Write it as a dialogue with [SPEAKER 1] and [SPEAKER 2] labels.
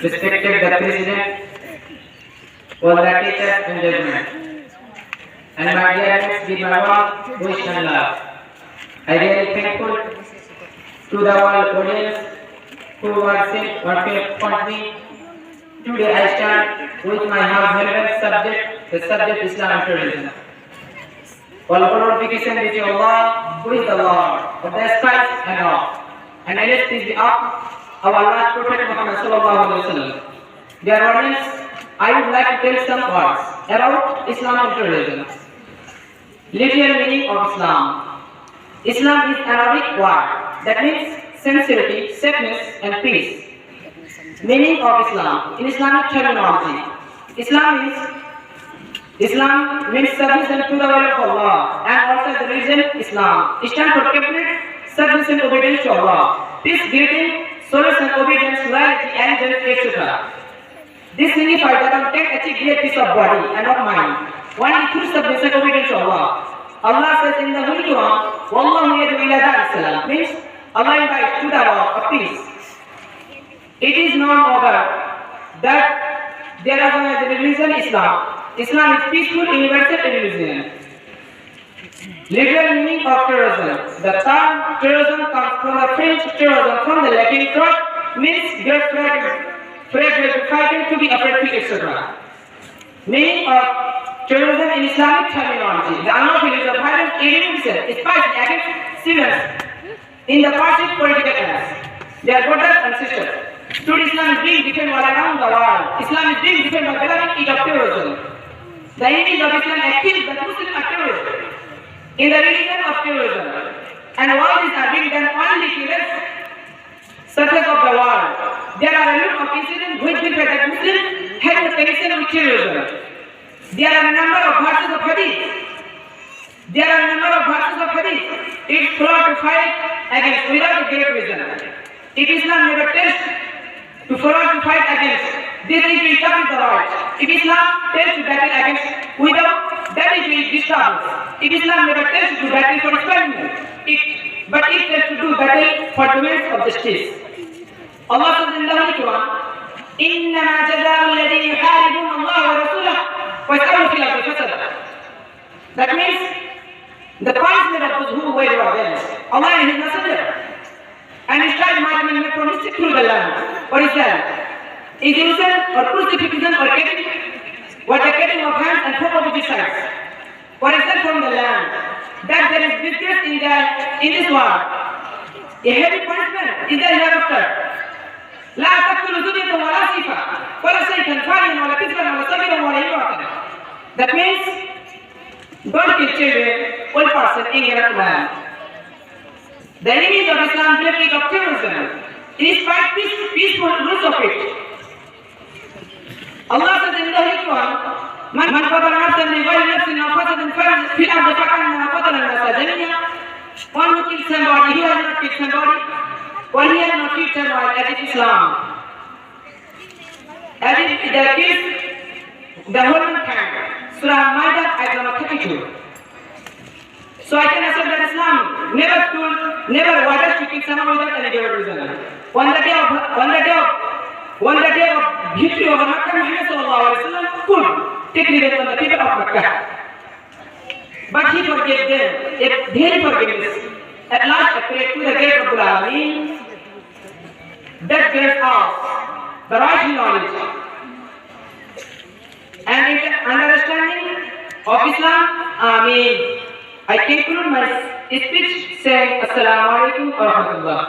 [SPEAKER 1] respected the President, all the teachers and gentlemen, and my dear friends, give my warm wish and love. I really thankful to the whole audience who were sent or paid me. Today I stand with my house subject, the subject Islam and terrorism. All glorification is to Allah, who is the Lord of the skies and earth. And let this be up our last Prophet Muhammad sallallahu alaihi wasallam. Dear audience, I would like to tell some words about Islam and terrorism. Literal meaning of Islam. Islam is an Arabic word that means sincerity, safeness, and peace. Meaning of Islam in Islamic terminology. Islam means submission to the will of Allah, and also the religion Islam. It stands for complete submission and obedience to Allah. Peace, greeting, solace and obedience, loyalty, allegiance, etc. This signifies that one can achieve great peace of body and of mind only through submission and obedience to Allah. Allah says in the Holy Quran, "Wallahu yad'u ila dar salam," means Allah invites to the road of peace. It is known over that there is a religion Islam. Islam is peaceful, universal religion. Literal meaning of terrorism. The term terrorism comes from the French terrorism, from the Latin word means great fighting, to be afraid, etc. Meaning of terrorism in Islamic terminology. The unlawful use of violence, elimination, especially against civilians in the past political areas. Their brothers and sisters. Today Islam is being defended all around the world. Islam is being defended by believing it of terrorism. The enemies of Islam accuse the Muslims of terrorism in the religion of terrorism. And all these are being done only to the surface of the world. There are a lot of incidents which demonstrate that Muslims have a connection with terrorism. There are a number of verses of hadith. It's flawed to fight against without a great reason. If Islam never tells to fight against, this is to establish the right. If Islam tells to battle against without, that is to disturb. If Islam never tells to battle for experiment, but it tells to do battle for the means of justice. Allah says in the Holy Quran, إِنَّمَا جَزَاءُ الَّذِينَ يُحَارِبُونَ اللَّهَ وَرَسُولَهُ وَيَسْعَوْنَ فِي الْأَرْضِ فَسَادًا. That means the punishment of those who wage war against Allah and His Messenger, and His child might be made from mystic through the land. What is that? Injuration or crucifixion or the cutting of hands and from opposite sides. What is that from the land? That there is disgrace in this world. A heavy punishment is there hereafter. لا تقتلوا ذرية ولا صفة ولا شيئا فاعلا ولا كسبا ولا صغيرا ولا يعطا. That means don't kill children, one person, England and man. The enemies of Islam believe of terrorism. It is quite peaceful rules of it. Allah says in the Holy Quran, "Man qatala nafsan bi ghayri nafsin aw fasadin fil ardi fa'annahu qatala an-nasa jami'an." One who kills somebody, he has not killed somebody. One he has not killed somebody, that is Islam. As if the kills the whole mankind. Surah Maida, ayat number 32. So I can assert that Islam never orders to kill someone without any good reason. On the day of victory over Makkah, Muhammad sallallahu alaihi wasallam could take revenge on the people of Makkah. But he forgave them, a very forgiveness. At last, I prayed to the great Rabbul Alameen that grants us the right knowledge and understanding of Islam. Ameen. I conclude my speech saying Assalamu alaikum wa rahmatullah.